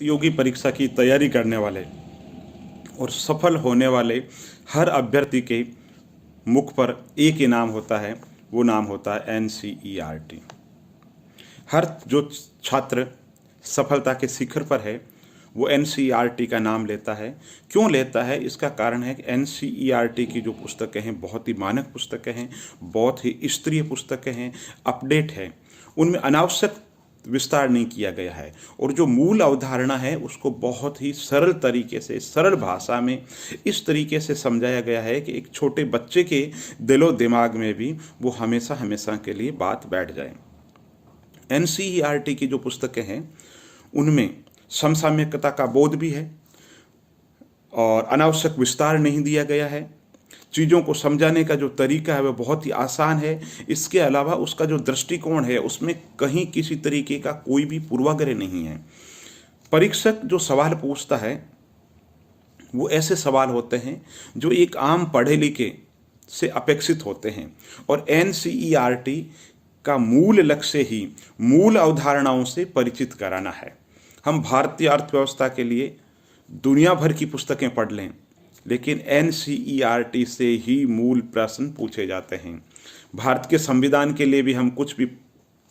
प्रतियोगी परीक्षा की तैयारी करने वाले और सफल होने वाले हर अभ्यर्थी के मुख पर एक ही नाम होता है, वो नाम होता है NCERT। हर जो छात्र सफलता के शिखर पर है वो NCERT का नाम लेता है। क्यों लेता है? इसका कारण है कि NCERT की जो पुस्तकें हैं बहुत ही मानक पुस्तकें हैं, बहुत ही स्तरीय पुस्तकें हैं, अपडेट है, उनमें अनावश्यक विस्तार नहीं किया गया है और जो मूल अवधारणा है उसको बहुत ही सरल तरीके से, सरल भाषा में इस तरीके से समझाया गया है कि एक छोटे बच्चे के दिलो दिमाग में भी वो हमेशा हमेशा के लिए बात बैठ जाए। NCERT की जो पुस्तकें हैं उनमें समसामयिकता का बोध भी है और अनावश्यक विस्तार नहीं दिया गया है। चीज़ों को समझाने का जो तरीका है वह बहुत ही आसान है। इसके अलावा उसका जो दृष्टिकोण है उसमें कहीं किसी तरीके का कोई भी पूर्वाग्रह नहीं है। परीक्षक जो सवाल पूछता है वो ऐसे सवाल होते हैं जो एक आम पढ़े लिखे से अपेक्षित होते हैं और NCERT का मूल लक्ष्य ही मूल अवधारणाओं से परिचित कराना है। हम भारतीय अर्थव्यवस्था के लिए दुनिया भर की पुस्तकें पढ़ लें लेकिन NCERT से ही मूल प्रश्न पूछे जाते हैं। भारत के संविधान के लिए भी हम कुछ भी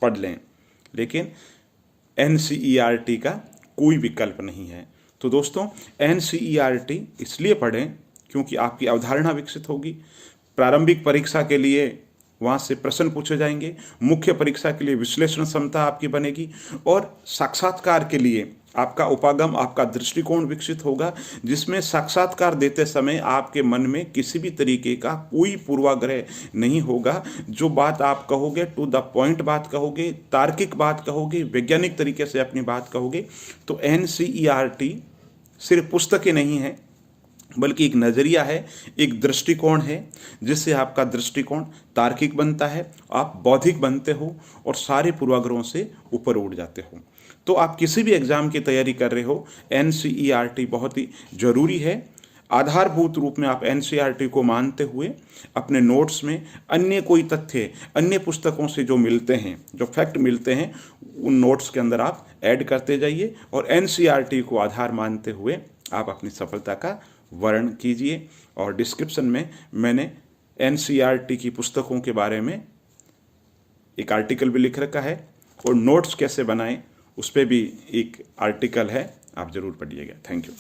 पढ़ लें लेकिन NCERT का कोई विकल्प नहीं है। तो दोस्तों NCERT इसलिए पढ़ें क्योंकि आपकी अवधारणा विकसित होगी। प्रारंभिक परीक्षा के लिए वहाँ से प्रश्न पूछे जाएंगे, मुख्य परीक्षा के लिए विश्लेषण क्षमता आपकी बनेगी और साक्षात्कार के लिए आपका उपागम, आपका दृष्टिकोण विकसित होगा जिसमें साक्षात्कार देते समय आपके मन में किसी भी तरीके का कोई पूर्वाग्रह नहीं होगा। जो बात आप कहोगे टू द पॉइंट बात कहोगे, तार्किक बात कहोगे, वैज्ञानिक तरीके से अपनी बात कहोगे। तो NCERT सिर्फ पुस्तकें नहीं है बल्कि एक नज़रिया है, एक दृष्टिकोण है जिससे आपका दृष्टिकोण तार्किक बनता है, आप बौद्धिक बनते हो और सारे पूर्वाग्रहों से ऊपर उठ जाते हो। तो आप किसी भी एग्ज़ाम की तैयारी कर रहे हो NCERT बहुत ही ज़रूरी है। आधारभूत रूप में आप NCERT को मानते हुए अपने नोट्स में अन्य कोई तथ्य अन्य पुस्तकों से जो मिलते हैं, जो फैक्ट मिलते हैं, उन नोट्स के अंदर आप ऐड करते जाइए और NCERT को आधार मानते हुए आप अपनी सफलता का वर्णन कीजिए। और डिस्क्रिप्शन में मैंने NCERT की पुस्तकों के बारे में एक आर्टिकल भी लिख रखा है और नोट्स कैसे बनाएं उस पर भी एक आर्टिकल है, आप ज़रूर पढ़िएगा। Thank you.